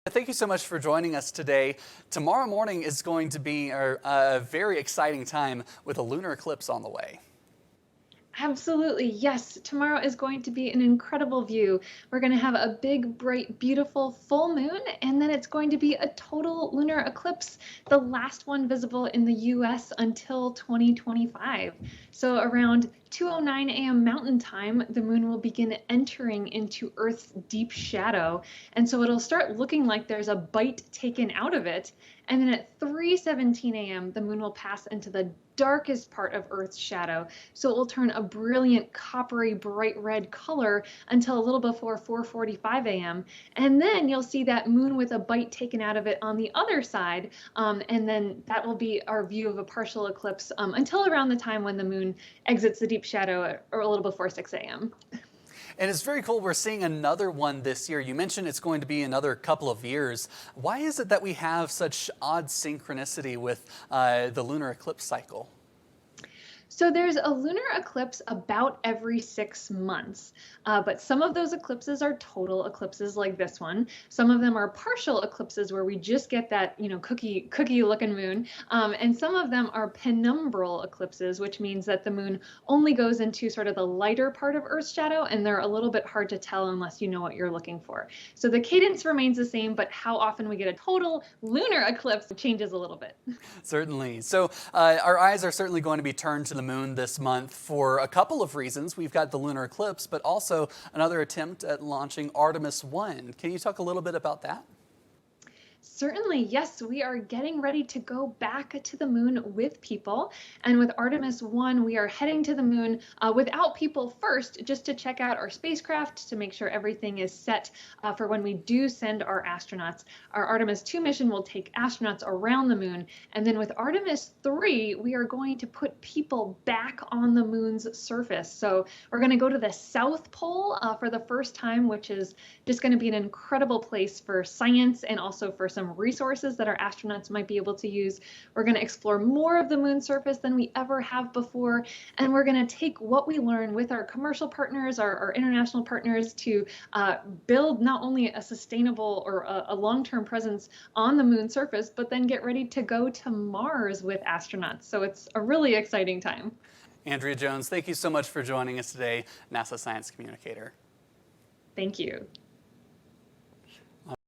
Thank you so much for joining us today. Tomorrow morning is going to be a very exciting time with a lunar eclipse on the way. Absolutely, yes. Tomorrow is going to be an incredible view. We're going to have a big, bright, beautiful full moon, and then it's going to be a total lunar eclipse, the last one visible in the US until 2025. So around 2:09 a.m. Mountain Time, the moon will begin entering into Earth's deep shadow. And so it'll start looking like there's a bite taken out of it. And then at 3:17 a.m., the moon will pass into the darkest part of Earth's shadow. So it will turn a brilliant coppery bright red color until a little before 4:45 a.m. And then you'll see that moon with a bite taken out of it on the other side. And then that will be our view of a partial eclipse until around the time when the moon exits the deep shadow or a little before 6 a.m. And it's very cool. We're seeing another one this year. You mentioned it's going to be another couple of years. Why is it that we have such odd synchronicity with the lunar eclipse cycle? So there's a lunar eclipse about every 6 months, but some of those eclipses are total eclipses like this one. Some of them are partial eclipses where we just get that, cookie looking moon, and some of them are penumbral eclipses, which means that the moon only goes into sort of the lighter part of Earth's shadow, and they're a little bit hard to tell unless you know what you're looking for. So the cadence remains the same, but how often we get a total lunar eclipse changes a little bit. Certainly. So our eyes are certainly going to be turned to the moon this month for a couple of reasons. We've got the lunar eclipse, but also another attempt at launching Artemis 1. Can you talk a little bit about that? Certainly, yes, we are getting ready to go back to the moon with people. And with Artemis 1, we are heading to the moon without people first, just to check out our spacecraft to make sure everything is set for when we do send our astronauts. Our Artemis 2 mission will take astronauts around the moon. And then with Artemis 3, we are going to put people back on the moon's surface. So we're going to go to the South Pole for the first time, which is just going to be an incredible place for science and also for some resources that our astronauts might be able to use. We're going to explore more of the moon's surface than we ever have before, and we're going to take what we learn with our commercial partners, our international partners, to build not only a sustainable or a long-term presence on the moon's surface, but then get ready to go to Mars with astronauts. So it's a really exciting time. Andrea Jones, thank you so much for joining us today, NASA Science Communicator. Thank you.